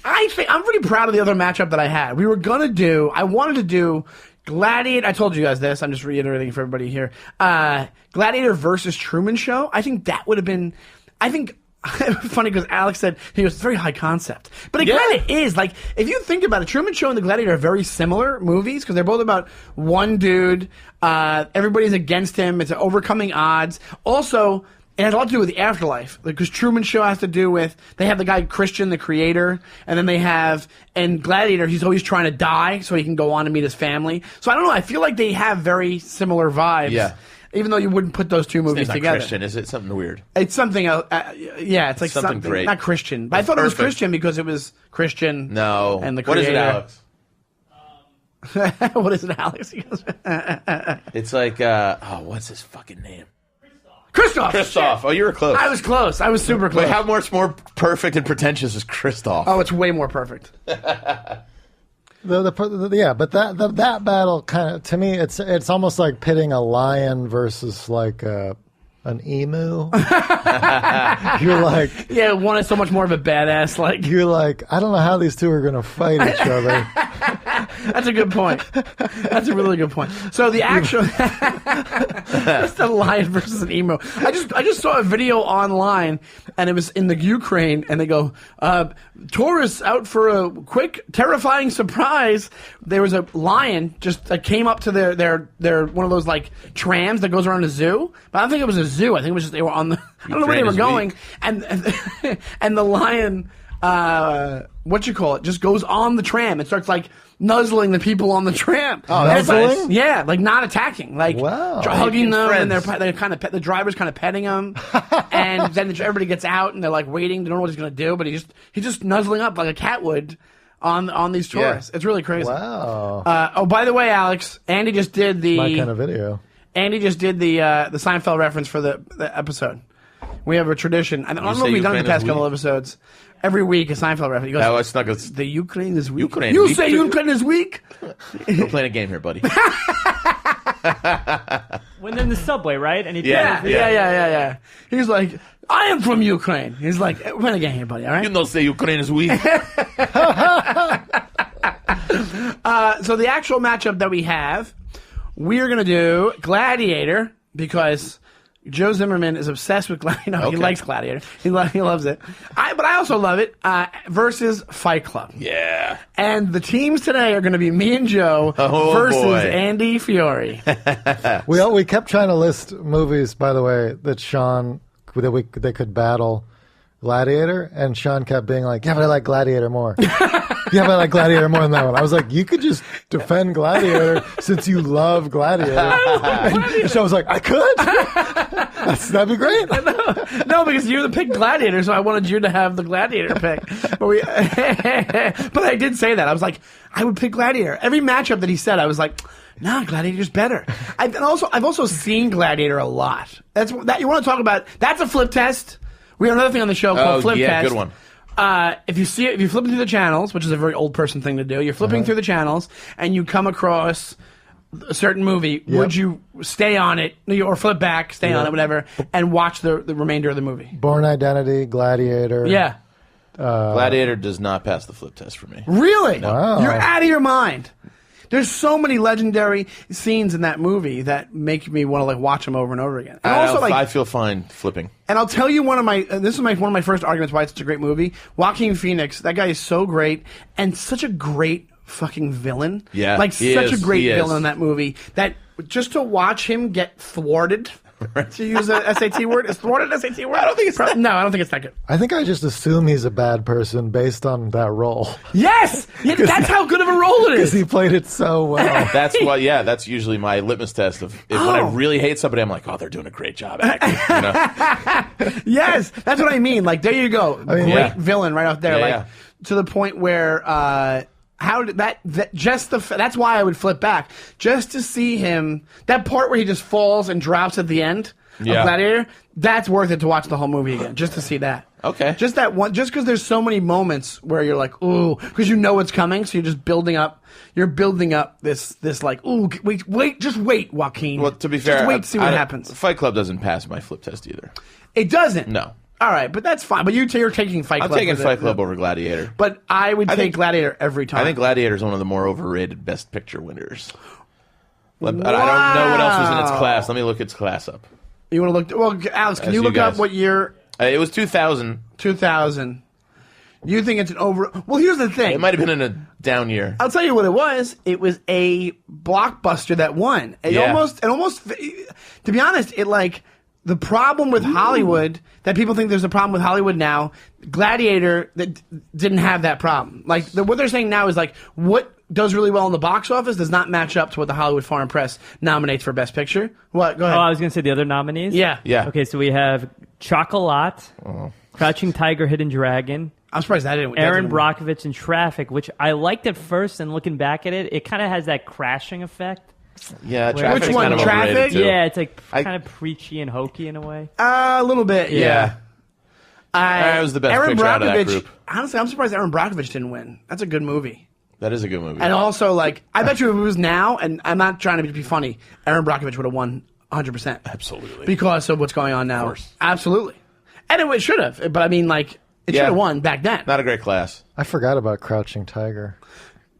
I'm pretty proud of the other matchup that I had. I wanted to do Gladiator. I told you guys this. I'm just reiterating for everybody here. Gladiator versus Truman Show. I think that would have been. Funny because Alex said he was very high concept, but it kind of is. Like if you think about it, Truman Show and the Gladiator are very similar movies because they're both about one dude. Everybody's against him. It's overcoming odds. Also, it has a lot to do with the afterlife because Truman Show has to do with they have the guy Christian, the creator, and then they have in Gladiator he's always trying to die so he can go on and meet his family. So I don't know. I feel like they have very similar vibes. Yeah. Even though you wouldn't put those two movies It's not together. Christian, is it? Something weird. It's something else. Yeah, it's like Something great. Not Christian. But I thought it was Perfect. Christian because it was Christian. No. And the What is it, creator. Alex? What is it, Alex? He goes, It's like, what's his fucking name? Christoph. Christoph. Oh, you were close. I was close. I was super close. Wait, how much more perfect and pretentious is Christoph? Oh, it's way more perfect. But that battle kind of to me it's almost like pitting a lion versus like an emu. You're like Yeah, one is so much more of a badass. Like I don't know how these two are going to fight each other. that's a good point. That's a really good point. So the actual it's a lion versus an emu. I just saw a video online, and it was in the Ukraine, and they go, tourists out for a quick, terrifying surprise. There was a lion just came up to their one of those like trams that goes around a zoo, but I don't think it was a zoo. I think it was just they were on the. I don't know where they were going, and the lion. Just goes on the tram and starts like nuzzling the people on the tram. Oh, And that's it's nice. Yeah, like not attacking, like Wow. hugging them, and Friends. they're kind of the driver's kind of petting them, and then everybody gets out and they're like waiting. They don't know what he's gonna do, but he's just nuzzling up like a cat would on these tourists. Yeah. It's really crazy. Wow. By the way, Alex, Andy just did the My kind of video. Andy just did the Seinfeld reference for the episode. We have a tradition. I don't know if say we've done it Ukraine the past is couple weak? episodes. Every week a Seinfeld reference. He goes, Oh, it's not good. the Ukraine is weak. Ukraine You weak say too. Ukraine is weak? We're playing a game here, buddy. When they're in the subway, right? And he Yeah. He's like, I am from Ukraine. He's like, we're playing a game here, buddy, all right? You don't say Ukraine is weak. So the actual matchup that we have, we're going to do Gladiator because Joe Zimmerman is obsessed with Gladiator. No, he Okay. likes Gladiator. He loves it. But I also love it. Versus Fight Club. Yeah. And the teams today are going to be me and Joe Oh, versus boy. Andy Fiore. We kept trying to list movies, by the way, that Sean they could battle Gladiator, and Sean kept being like, "Yeah, but I like Gladiator more." Yeah, but I like Gladiator more than that one. I was like, you could just defend Gladiator since you love Gladiator. And so I was like, I could. That'd be great. No, because you're the pick Gladiator, so I wanted you to have the Gladiator pick. But but I did say that. I was like, I would pick Gladiator. Every matchup that he said, I was like, nah, Gladiator's better. I've also seen Gladiator a lot. That's that you want to talk about. That's a flip test. We have another thing on the show called Flip Test. Good one. If you flipping through the channels, which is a very old person thing to do, you're flipping through the channels and you come across a certain movie. Yep. Would you stay on it or flip back, stay on it, whatever, and watch the remainder of the movie? Born Identity, Gladiator. Yeah. Gladiator does not pass the flip test for me. Really? Wow. You're out of your mind. There's so many legendary scenes in that movie that make me want to like watch them over and over again. And I feel fine flipping. And I'll tell you one of my one of my first arguments why it's such a great movie. Joaquin Phoenix, that guy is so great and such a great fucking villain. Yeah, like he such is, a great he is. villain in that movie that just to watch him get thwarted. To use a SAT word, is thwarted an SAT word? I don't think it's no. I don't think it's that good. I think I just assume he's a bad person based on that role. Yes, yeah, that's how good of a role it Because is. he played it so well. That's why. Yeah, that's usually my litmus test of when I really hate somebody. I'm like, oh, they're doing a great job acting. You know? Yes, that's what I mean. Like there you go, great yeah. villain right out there. Yeah, like yeah. to the point where. How did that just that's why I would flip back just to see him that part where he just falls and drops at the end of Gladiator. That's worth it to watch the whole movie again just to see that. Okay. Just that one, just because there's so many moments where you're like, ooh, because you know it's coming, so you're just building up. You're building up this like, ooh, wait, just wait, Joaquin. Well, to be fair, just wait to see what happens. Fight Club doesn't pass my flip test either. It doesn't. No. All right, but that's fine. But you're taking Fight Club. I'm taking with Fight it. Club over Gladiator. But I would take think- Gladiator every time. I think Gladiator is one of the more overrated Best Picture winners. I don't know what else was in its class. Let me look its class up. You want to look? Well, Alex, can As you you look up guys. what year? It was 2000. 2000. You think it's an over? Well, here's the thing. It might have been in a down year. I'll tell you what it was. It was a blockbuster that won. It Yeah. almost, to be honest, it like the problem with Hollywood that people think there's a problem with Hollywood now. Gladiator that didn't have that problem. Like what they're saying now is like what does really well in the box office does not match up to what the Hollywood Foreign Press nominates for Best Picture. What? Go ahead. Oh, I was going to say the other nominees? Yeah. Yeah. Okay, so we have Chocolat, Crouching Tiger, Hidden Dragon, I'm surprised that didn't. Aaron that didn't- Brockovich in Traffic, which I liked at first, and looking back at it, it kind of has that crashing effect. Yeah, Which Traffic's one? kind of Traffic? overrated, too. Yeah, it's like I- kind of preachy and hokey in a way. A little bit. Yeah. It was the best Aaron picture out of that Brockovich. group. Honestly, I'm surprised Aaron Brockovich didn't win. That's a good movie. That is a good movie. And also, like, I bet you if it was now, and I'm not trying to be funny, Aaron Brockovich would have won 100%. Absolutely. Because of what's going on now. Of course. Absolutely. And it should have. But I mean, like, it Yeah. should have won back then. Not a great class. I forgot about Crouching Tiger.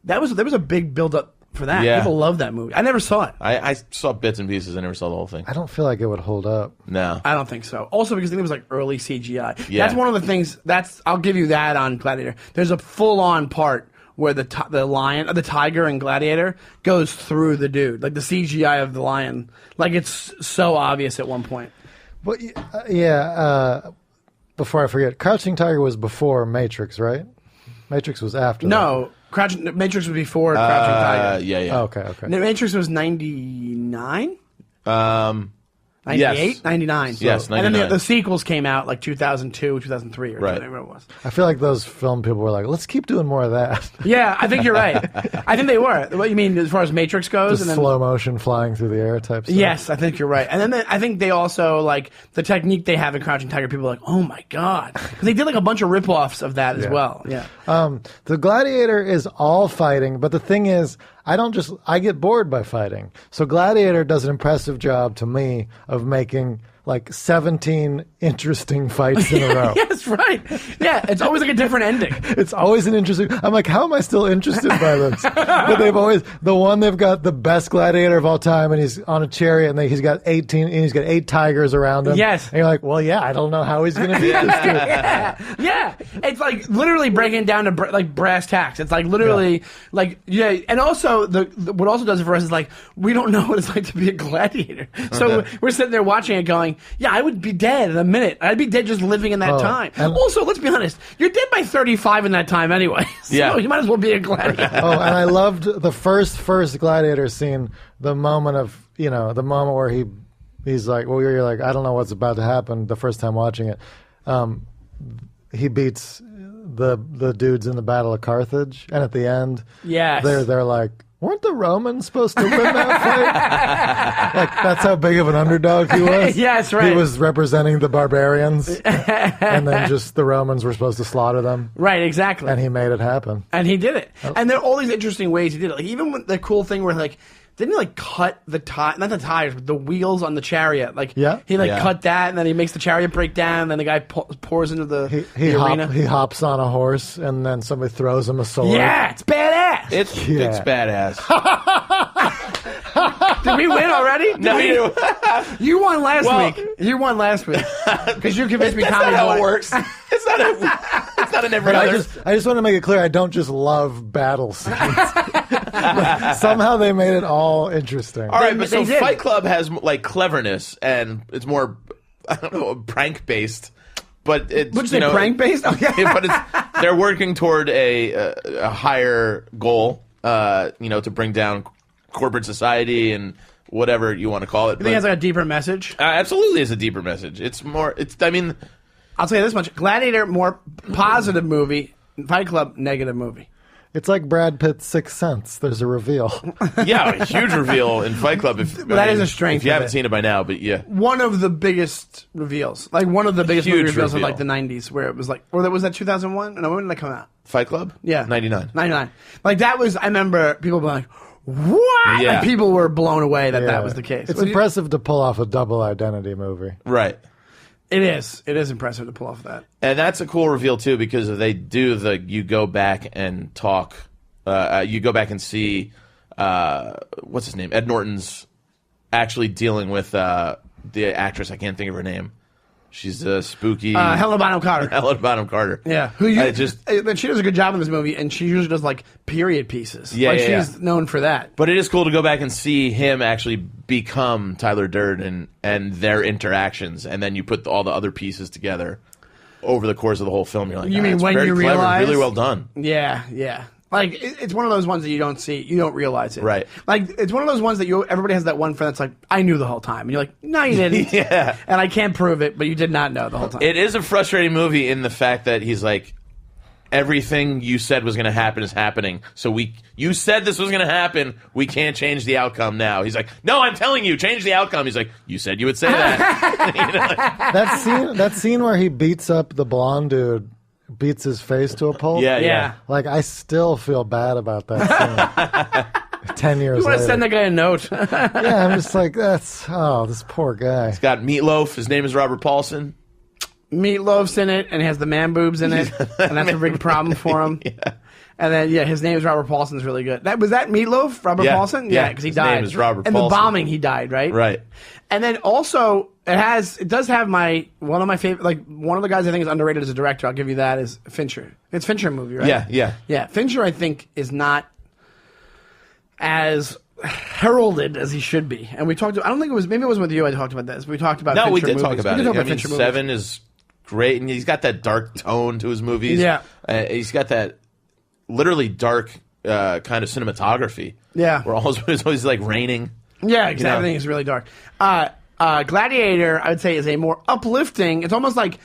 There was a big build up for that. Yeah. People love that movie. I never saw it. I saw bits and pieces. I never saw the whole thing. I don't feel like it would hold up. No. I don't think so. Also because I think it was like early CGI. Yeah. That's one of the things. I'll give you that on Gladiator. There's a full on part where the tiger in Gladiator goes through the dude, like the CGI of the lion. Like it's so obvious at one point. But before I forget, Crouching Tiger was before Matrix, right? Matrix was after. No, Matrix was before Crouching Tiger. Yeah. That. Okay. Matrix was 99? 98? Yes. 99. Yes, And then 99. the sequels came out like 2002, 2003 or Right. whatever it was. I feel like those film people were like, let's keep doing more of that. Yeah, I think you're right. I think they were. What you mean as far as Matrix goes? Just and then, slow motion flying through the air type stuff. Yes, I think you're right. And then I think they also, like, the technique they have in Crouching Tiger, people are like, oh my God. 'Cause they did like a bunch of rip-offs of that as well. Yeah. The Gladiator is all fighting, but the thing is, I get bored by fighting. So Gladiator does an impressive job to me of making like 17 interesting fights in a row. Yes, right. Yeah, it's always like a different ending. It's always an interesting. I'm like, how am I still interested by this? But they've got the best gladiator of all time, and he's on a chariot, and he's got 8 tigers around him. Yes. And you're like, well, yeah, I don't know how he's going to beat this dude. Yeah. It's like literally breaking it down to like brass tacks. It's like literally and also what also does it for us is like we don't know what it's like to be a gladiator. So we're sitting there watching it going, going, yeah, I would be dead in a minute. I'd be dead just living in that time. and- Also, let's be honest, you're dead by 35 in that time anyway. So Yeah. you might as well be a gladiator. Oh, and I loved the first Gladiator scene. The moment where he's like, well, you're like, I don't know what's about to happen. The first time watching it, he beats the dudes in the Battle of Carthage, and at the end, Yes. they're like, weren't the Romans supposed to win that fight? Like, that's how big of an underdog he was. Yes, right. He was representing the barbarians, and then just the Romans were supposed to slaughter them, Right, exactly. and he made it happen. And he did it. And there are all these interesting ways he did it. Like, even with the cool thing where, like, didn't he, like, cut the not the tires, but the wheels on the chariot? Like, Yeah. he, like, Yeah. cut that, and then he makes the chariot break down, and then the guy pours into the arena. He hops on a horse, and then somebody throws him a sword. Yeah, it's badass. It's badass. Did we win already? No, You won last Well- week. You won last week. Because you convinced me that's Tommy not how won. it works. It's not an every But other. I just want to make it clear, I don't just love battle scenes. Somehow they made it all interesting. All right, but they so did. Fight Club has like cleverness and it's more, I don't know, prank based. But it's Would you say prank based? Oh, yeah. but they're working toward a higher goal. To bring down corporate society and whatever you want to call it. You think it has like a deeper message? Absolutely, it's a deeper message. It's more. I mean, I'll tell you this much: Gladiator, more positive movie; Fight Club, negative movie. It's like Brad Pitt's Sixth Sense. There's a reveal. yeah, a huge reveal in Fight Club. That is a strength If you of haven't it. seen it by now, but yeah. One of the biggest reveals, like one of the biggest Huge movie reveals of reveal. like the '90s, where it was like, or was that 2001? No, when did that come out? Fight Club? Yeah, 99. 99. Like that was. I remember people being like, "What?" Yeah. Like, people were blown away that Yeah. that was the case. It's What do you- impressive to pull off a double identity movie. Right. It is. It is impressive to pull off that. And that's a cool reveal too, because they do you go back and talk. You go back and see what's his name, Ed Norton's actually dealing with the actress. I can't think of her name. She's a spooky Helena Bonham Carter. Helena Bonham Carter. Yeah, but she does a good job in this movie, and she usually does like period pieces. Yeah, like yeah, she's known for that. But it is cool to go back and see him actually become Tyler Durden and their interactions, and then you put all the other pieces together over the course of the whole film. You're like, You mean it's when very you clever, realize- really well done. Yeah, yeah. Like it's one of those ones that you don't see, you don't realize it. Right. Like it's one of those ones that everybody has that one friend that's like, I knew the whole time, and you're like, no, you didn't. Yeah. And I can't prove it, but you did not know the whole time. It is a frustrating movie in the fact that he's like, everything you said was going to happen is happening. So you said this was going to happen. We can't change the outcome now. He's like, no, I'm telling you, change the outcome. He's like, you said you would say that. You know, like- That scene where he beats up the blonde dude, beats his face to a pulp. yeah, Yeah. yeah. Like, I still feel bad about that scene. 10 years You want later. to send that guy a note? Yeah, I'm just like, this poor guy. He's got Meatloaf. His name is Robert Paulson. Meatloaf's in it, and he has the man boobs in it, and that's a big problem for him. Yeah. And then, his name is Robert Paulson's really good. Was that Meatloaf, Robert Yeah. Paulson? Yeah. Because he His died. name is Robert In Paulson. the bombing, he died, right? Right. And then also, it does have one of my favorite, like, one of the guys I think is underrated as a director, I'll give you that, is Fincher. It's Fincher movie, right? Yeah, yeah. Yeah, Fincher, I think, is not as heralded as he should be. And we talked, I don't think it was, maybe it wasn't with you I talked about this. We talked about No, Fincher we did movies. talk about We it. did talk I about mean, Fincher movies. Seven is great, and he's got that dark tone to his movies. Yeah. He's got that literally dark kind of cinematography. Yeah. Where it's always like raining. Yeah, exactly. You know? Everything is really dark. Gladiator, I would say, is a more uplifting. It's almost like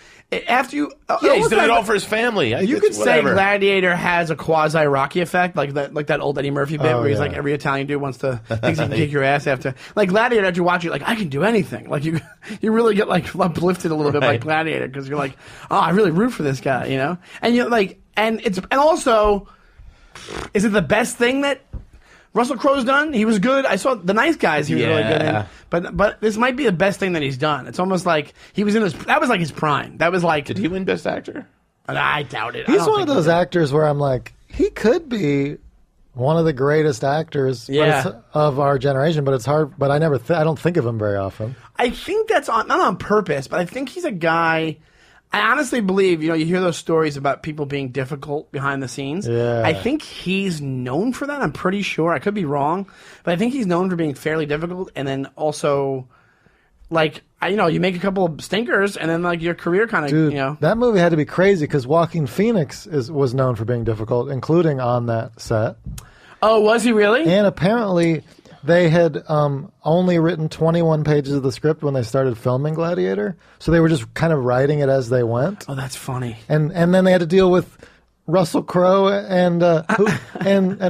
after you. Yeah, he's doing it all for his family. You could say whatever. Gladiator has a quasi Rocky effect, like that old Eddie Murphy bit, Oh, where he's yeah. like every Italian dude wants to thinks he can kick your ass after. Like Gladiator, after you watch it, like I can do anything. Like you really get like uplifted a little bit by Right. Gladiator because you're like, oh, I really root for this guy, you know. And you're like, and also, is it the best thing that Russell Crowe's done? He was good. I saw The Nice Guys. He was really good in. Yeah. But this might be the best thing that he's done. It's almost like he was that was like his prime. That was like. Did he win Best Actor? I doubt it. I He's don't one of think those he did. actors where I'm like, he could be one of the greatest actors Yeah. of our generation, but it's hard. But I don't think of him very often. I think that's not on purpose, but I think he's a guy. I honestly believe, you hear those stories about people being difficult behind the scenes. Yeah. I think he's known for that. I'm pretty sure. I could be wrong, but I think he's known for being fairly difficult, and then also, like, you make a couple of stinkers, and then like your career kind of, Dude, that movie had to be crazy because Joaquin Phoenix was known for being difficult, including on that set. Oh, was he really? And apparently, they had only written 21 pages of the script when they started filming Gladiator, so they were just kind of writing it as they went. Oh, that's funny. And then they had to deal with Russell Crowe and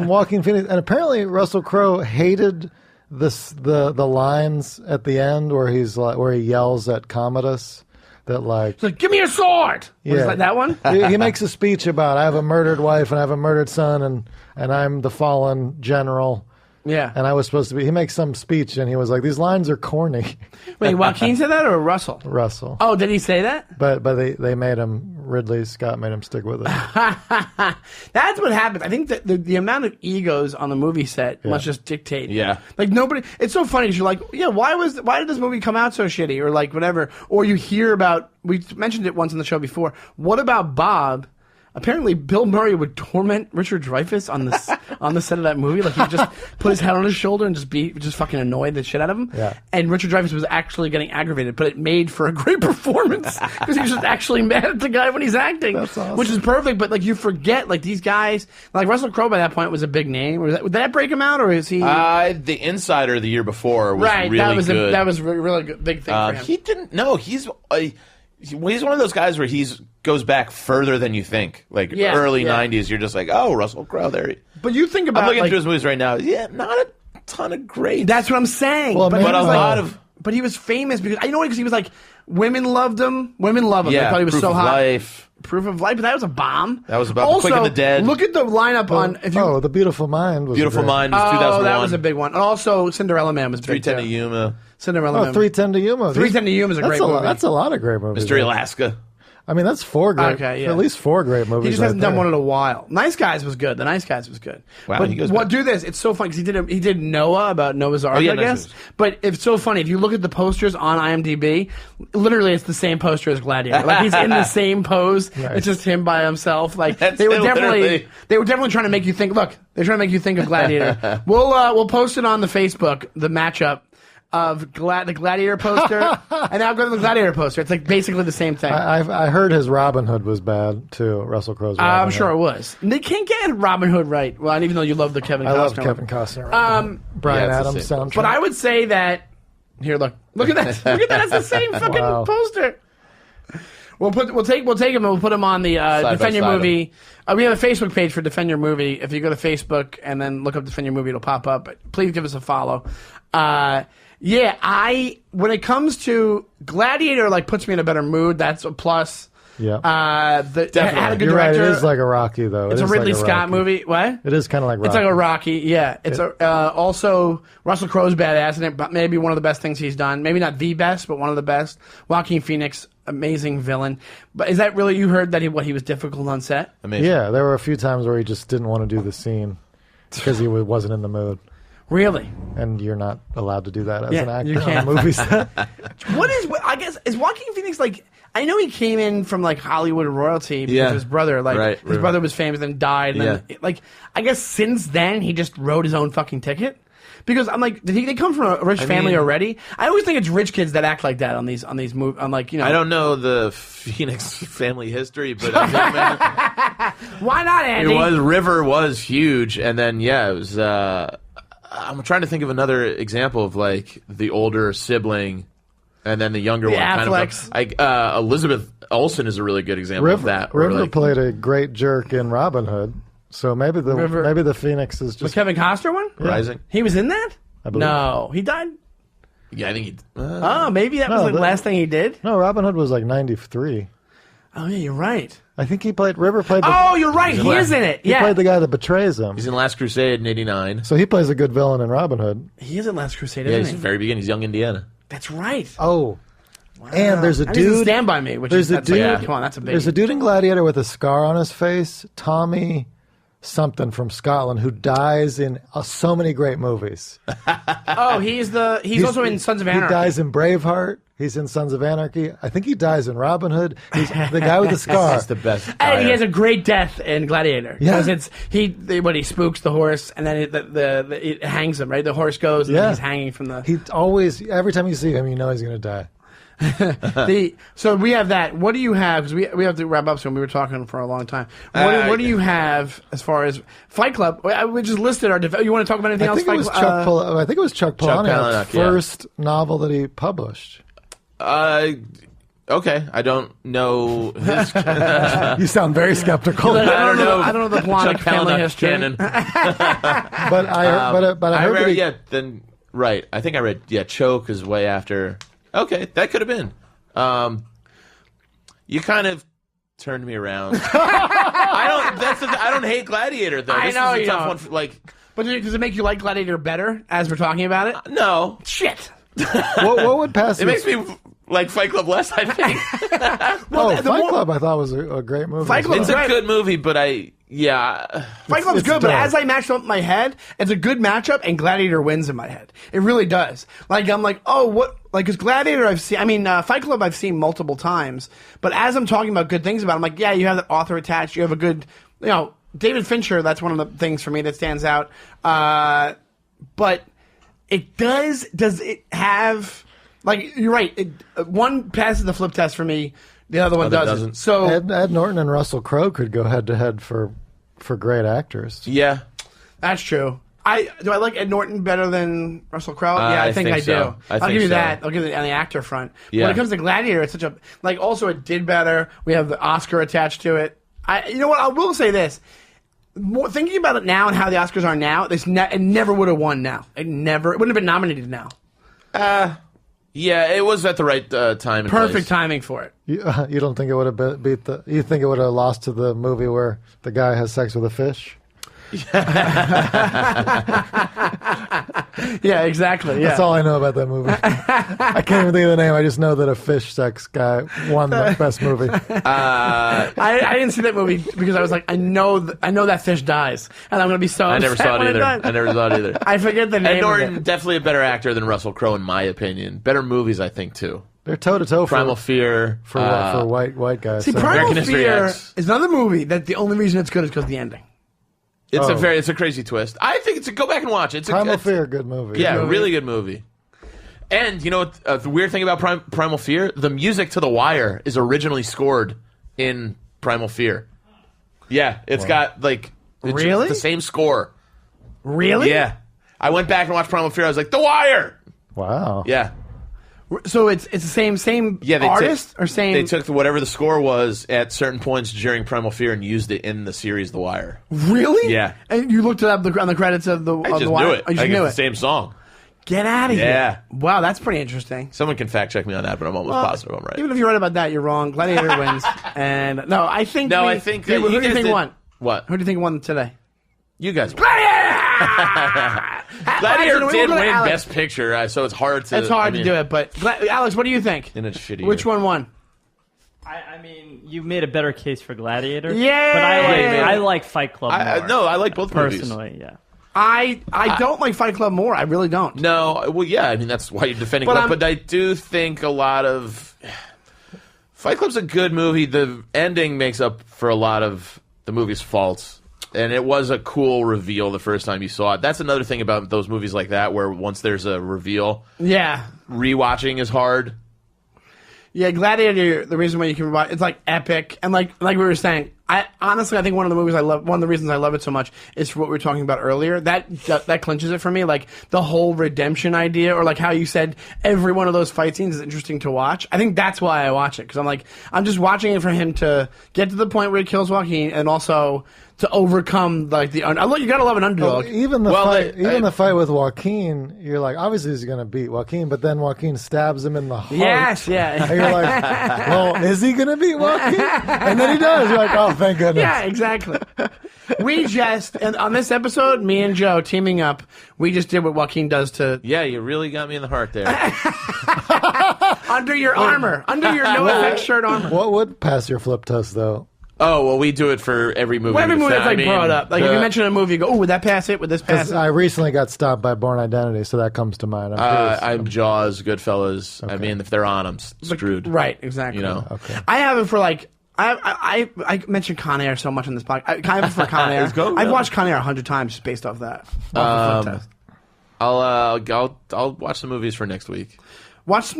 Joaquin Phoenix, and apparently Russell Crowe hated the lines at the end where where he yells at Commodus that like, give me your sword. Was it like that one? he makes a speech about I have a murdered wife and I have a murdered son and I'm the fallen general. Yeah. And I was supposed to be. He makes some speech and he was like, these lines are corny. Wait, Joaquin said that or Russell? Russell. Oh, did he say that? But they made him. Ridley Scott made him stick with it. That's what happens. I think that the amount of egos on the movie set must just dictate. Yeah. Like nobody. It's so funny because you're like, yeah, why did this movie come out so shitty or like whatever? Or you hear about. We mentioned it once on the show before. What about Bob? Apparently, Bill Murray would torment Richard Dreyfuss on the set of that movie. Like he'd just put his head on his shoulder and just fucking annoy the shit out of him. Yeah. And Richard Dreyfuss was actually getting aggravated, but it made for a great performance because he was just actually mad at the guy when he's acting, That's awesome. which is perfect. But like you forget, like these guys, like Russell Crowe by that point was a big name. Did that break him out, or is he? The Insider the year before was really good. That was a really good, big thing for him. He didn't. No, he's one of those guys where goes back further than you think. Like early 90s, you're just like, oh, Russell Crowe there. But you think about I'm looking through his movies right now. Yeah, not a ton of great. That's what I'm saying. Well, but but he a was lot of. But he was famous because because he was like women loved him. Women love him. Yeah, they thought he was Proof so of hot. Life. Proof of Life, but that was a bomb. That was about also, Quick and the Dead. Look at the lineup on. If you, The Beautiful Mind was Beautiful great. Mind was 2001. that was a big one. And also, Cinderella Man was big 310 too. to Yuma. Cinderella Man. 310 to Yuma. 310 to Yuma is a great movie. That's a lot of great movies. Mystery Alaska. I mean, that's four great. Okay, yeah. At least four great movies. He just hasn't done one in a while. Nice Guys was good. The Nice Guys was good. Wow, but he goes what back. do this? It's so funny because he did Noah about Noah's Ark, yeah, I Nice guess. Guys. But it's so funny if you look at the posters on IMDb. Literally, it's the same poster as Gladiator. Like he's in the same pose. Nice. It's just him by himself. Like That's they were it, definitely literally. trying to make you think. Look, they're trying to make you think of Gladiator. We'll post it on the Facebook. The matchup of the Gladiator poster, and now go to the Gladiator poster. It's like basically the same thing. I heard his Robin Hood was bad too. Russell Crowe's. Robin I'm sure Hood. it was. They can't get Robin Hood right. Well, even though you love the Kevin Costner. I love one. Kevin Costner. Brian Yeah, it's the Adams same. soundtrack. But I would say that. Here, look at that. Look at that. It's the same fucking Wow. poster. We'll take him and we'll put him on the Side Defend by Your side Movie. We have a Facebook page for Defend Your Movie. If you go to Facebook and then look up Defend Your Movie, it'll pop up. But please give us a follow. When it comes to Gladiator, like puts me in a better mood. That's a plus. Yeah. Had a good You're right. director. It is like a Rocky, though. It's It a is Ridley like a Scott Rocky. movie. What? It is kind of like Rocky. It's like a Rocky, yeah. It's also Russell Crowe's badass in it, but maybe one of the best things he's done. Maybe not the best, but one of the best. Joaquin Phoenix, amazing villain. But is that really you heard that he was difficult on set? Amazing. Yeah, there were a few times where he just didn't want to do the scene because he wasn't in the mood. Really? And you're not allowed to do that as Yeah, an you actor on can't. a movie set. I guess is Joaquin Phoenix like? I know he came in from like Hollywood royalty because his brother, his brother was famous and died. And then, like, I guess since then he just wrote his own fucking ticket. Because I'm like, did they come from a rich family already? I always think it's rich kids that act like that on these movies. I'm like, I don't know the Phoenix family history, but I can imagine. Why not, Andy? River was huge, and then it was. I'm trying to think of another example of like the older sibling, and then the younger one. Afflecks. Kind of. Elizabeth Olsen is a really good example of that. where, River like, played a great jerk in Robin Hood, so maybe the Phoenix is Was just. Kevin Costner one? Rising. He was in that? I believe. No, he died. Yeah, I think he. Oh, maybe that was the last thing he did. No, Robin Hood was like 93. Oh yeah, you're right. I think River played the. Oh, you're right. He is in it. He Yeah, played the guy that betrays him. He's in Last Crusade in '89. So he plays a good villain in Robin Hood. he is in Last Crusade. Yeah, he's Isn't the he? very beginning. He's young Indiana. That's right. Oh. And there's a And he's in dude. Stand By Me, which There's is a dude. come on, that's a big. There's a dude in Gladiator with a scar on his face, Tommy something from Scotland, who dies in so many great movies. Oh, he's also in Sons of Anarchy. He dies in Braveheart. He's in Sons of Anarchy. I think he dies in Robin Hood. He's the guy with the scar. He's the best. And he has a great death in Gladiator. Yeah. Because he spooks the horse and then it hangs him, right? The horse goes and Yeah. he's hanging from the. Every time you see him, you know he's going to die. So we have that. What do you have? Because we have to wrap up soon. We were talking for a long time. What do you have as far as Fight Club? We just listed our. You want to talk about anything else? I think it was Chuck Palahniuk's first novel that he published. Okay, I don't know his. You sound very skeptical. I don't know the Palahniuk family history. Canon. But I heard right. I think I read Choke is way after. Okay, that could have been. You kind of turned me around. I don't hate Gladiator though. I know is a you tough don't. one for, like. But does it make you like Gladiator better as we're talking about it? No. Shit. what would pass? It makes me like Fight Club less, I think. Fight Club I thought was a great movie. Fight Club It's a good movie, but Fight Club's good, but as I matched up in my head, it's a good matchup, and Gladiator wins in my head. It really does. Like, I'm like, oh, what? Like, because Gladiator Fight Club I've seen multiple times, but as I'm talking about good things about it, I'm like, yeah, you have the author attached, you have a good, David Fincher, that's one of the things for me that stands out. But it does it have, like, you're right, one passes the flip test for me, the other one doesn't. So Ed Norton and Russell Crowe could go head to head for great actors. Yeah. That's true. Do I like Ed Norton better than Russell Crowe? Yeah, I think I do. I'll give you that. I'll give you on the actor front. Yeah. When it comes to Gladiator, it's such a also it did better. We have the Oscar attached to it. You know what? I will say this. Thinking about it now and how the Oscars are now, it never would have won now. It wouldn't have been nominated now. Yeah, it was at the right time. And Perfect place. timing for it. You don't think it would have beat the? You think it would have lost to the movie where the guy has sex with a fish? Yeah, exactly. Yeah. That's all I know about that movie. I can't even think of the name. I just know that a fish sex guy won the best movie. I didn't see that movie because I was like, I know that fish dies, and I'm going to be so. I never saw it either. I forget the name. Ed Norton, of it. definitely a better actor than Russell Crowe, in my opinion. Better movies, I think, too. They're toe to toe. Primal Fear for white guys. See, so. Primal American Fear History X. is another movie that the only reason it's good is because of the ending. It's a crazy twist. I think go back and watch it. Primal Fear, good movie. Yeah, really good movie. And you know what? The weird thing about Primal Fear, the music to The Wire is originally scored in Primal Fear. Yeah, it's got really the same score. Really? Yeah. I went back and watched Primal Fear. I was like, The Wire. Wow. Yeah. So it's the same artist or same. They took whatever the score was at certain points during Primal Fear and used it in the series The Wire. Really? Yeah. And you looked it up on the credits of the. I just the Wire? knew it. Oh, you just knew it's it. the same song. Get out of here! Yeah. Wow, that's pretty interesting. Someone can fact check me on that, but I'm almost positive I'm right. Even if you're right about that, you're wrong. Gladiator wins. And I think. I think. Who do you think won? What? Who do you think won today? You guys. Gladiator did win Best Picture, so it's hard to. It's hard to do it, but Alex, what do you think? In a shitty. Which one won? I mean, you made a better case for Gladiator. Yeah, but I like Fight Club more. No, I like both personally. movies. Yeah. I don't like Fight Club more. I really don't. No, well, yeah. I mean, that's why you're defending Club. But I do think a lot of Fight Club's a good movie. The ending makes up for a lot of the movie's faults. And it was a cool reveal the first time you saw it. That's another thing about those movies like that, where once there's a reveal, rewatching is hard. Yeah, Gladiator. The reason why you can rewatch it's like epic, and like we were saying, I think one of the movies I love. One of the reasons I love it so much is for what we were talking about earlier. That clinches it for me. Like the whole redemption idea, or like how you said every one of those fight scenes is interesting to watch. I think that's why I watch it, because I'm just watching it for him to get to the point where he kills Joaquin, and also to overcome you gotta love an underdog. Even the fight with Joaquin, you're like, obviously he's gonna beat Joaquin, but then Joaquin stabs him in the heart. Yes, yeah. And you're like, well, is he gonna beat Joaquin? And then he does. You're like, oh, thank goodness. Yeah, exactly. And on this episode, me and Joe teaming up, we just did what Joaquin does to. Yeah, you really got me in the heart there. Under your armor, under your no-effects shirt armor. What would pass your flip test though? Oh, well, we do it for every movie. Well, every movie that's brought up. Like if you mention a movie, you go, "Oh, would that pass it? Would this pass it?" I recently got stopped by Bourne Identity, so that comes to mind. I'm Jaws, Goodfellas. Okay. I mean, if they're on, I'm screwed. Right, exactly. You know. Okay. I have it for I mentioned Con Air so much in this podcast. I have it for Con Air. I've watched Con Air 100 times just based off that. I'll watch the movies for next week. Watch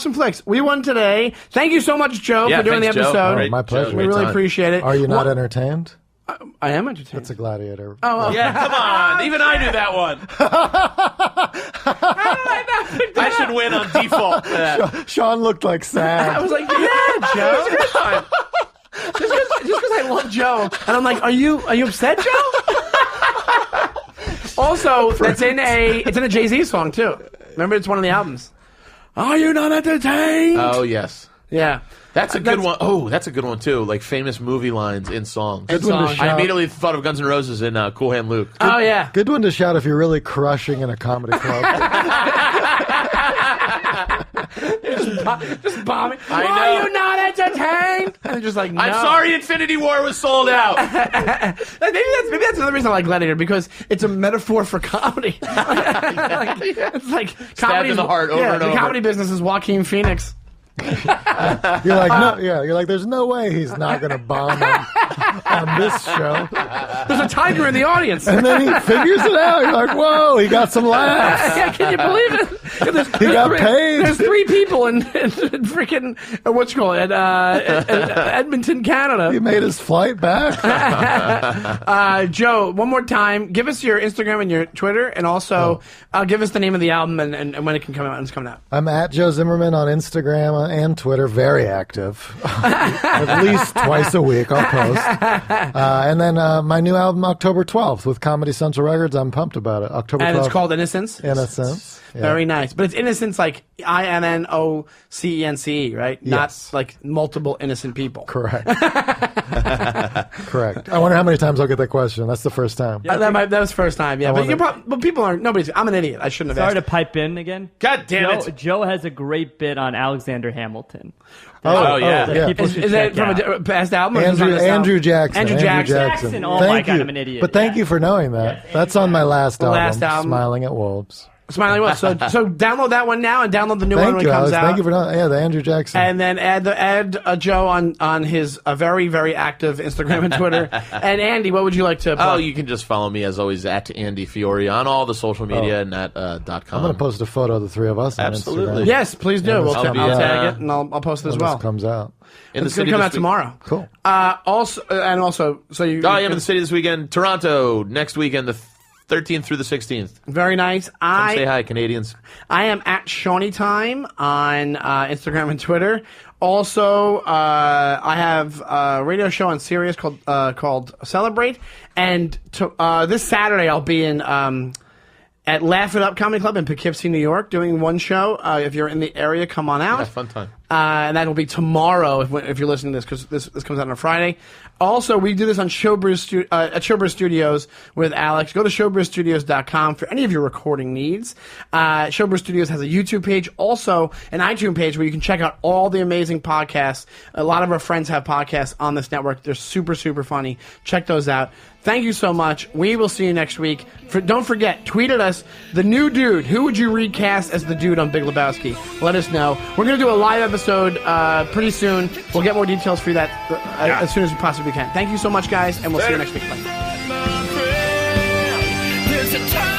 some flicks. We won today. Thank you so much, Joe, for doing thanks, the Joe. episode. Great, My pleasure. Joe, We great really time. appreciate it. Are you not entertained? I am entertained. It's a Gladiator. Oh, Yeah, come on. Even I knew that one. I should win on default for that. Sean looked like I sad. was like, yeah, Joe. Just because I love Joe, and I'm like, are you upset, Joe? Also, it's in a Jay-Z song too. Remember, it's one of the albums. Are you not entertained? Oh, yes. Yeah. That's a good one. Oh, that's a good one, too. Like famous movie lines in songs. Good one to songs. I shout. immediately thought of Guns N' Roses in Cool Hand Luke. Oh yeah. Good one to shout if you're really crushing in a comedy club. Just bombing. I Are know. you not entertained? And they're just like, no. I'm sorry Infinity War was sold out. Maybe that's another reason I like Gladiator, because it's a metaphor for comedy. It's like comedy in the heart over and the over. comedy business is Joaquin Phoenix. You're like, no, yeah. You're like, there's no way he's not going to bomb on this show. There's a tiger in the audience. And then he figures it out. You're like, whoa, he got some laughs. Yeah, can you believe it? He got paid. There's 3 people in freaking what you call it, Edmonton, Canada. He made his flight back. Joe, one more time, give us your Instagram and your Twitter, and also give us the name of the album and when it can come out. And it's coming out. I'm at Joe Zimmerman on Instagram and Twitter, very active. At least twice a week I'll post. And then my new album, October 12th, with Comedy Central Records. I'm pumped about it. October 12th. And it's called Innocence. Innocence. Yeah. Very nice. But it's innocence like INNOCENCE, right? Yes. Not like multiple innocent people. Correct. Correct. I wonder how many times I'll get that question. That's the first time. That was the first time, yeah. But, but people aren't, I'm an idiot. I shouldn't have Sorry to asked. pipe in again. God damn it. Joe has a great bit on Alexander Hamilton. Oh, yeah. that yeah. people should Is check that from out. a past album? Or is it on this Andrew album? Jackson. Andrew Jackson. Jackson. Oh my Thank God, you. I'm an idiot. But thank Yeah. you for knowing that. That's on my last album. Last album. Smiling at Wolves. Smiling Wolf. So download that one now and download the new one Thank when you, it comes Alex. out. Thank you for knowing. Yeah, the Andrew Jackson. And then add Joe on his very, very active Instagram and Twitter. And Andy, what would you like to Oh, plug? you can just follow me as always at Andy Fiore on all the social media and at .com. I'm going to post a photo of the three of us on Absolutely. Instagram. Yes, please do. Yeah, I'll I'll be, tag it and I'll post it as When well. this comes out. In the It's going city to come this out week. tomorrow. Cool. So you. Oh, I'm in the city this weekend. Toronto next weekend, the 13th through the 16th. Very nice. Come say hi, Canadians. I am at Shawnee Time on Instagram and Twitter. Also, I have a radio show on Sirius called Celebrate. And this Saturday, I'll be in at Laugh It Up Comedy Club in Poughkeepsie, New York, doing one show. If you're in the area, come on out. Yeah, fun time. And that will be tomorrow if you're listening to this, because this comes out on a Friday. Also, we do this on at Showbiz Studios with Alex. Go to showbizstudios.com for any of your recording needs. Showbiz Studios has a YouTube page, also an iTunes page where you can check out all the amazing podcasts. A lot of our friends have podcasts on this network. They're super, super funny. Check those out. Thank you so much. We will see you next week. Don't forget, tweet at us, the new dude. Who would you recast as the dude on Big Lebowski? Let us know. We're going to do a live episode pretty soon. We'll get more details for you that as soon as we possibly can. Thank you so much, guys, and we'll see you next week. Bye. My friend, there's a time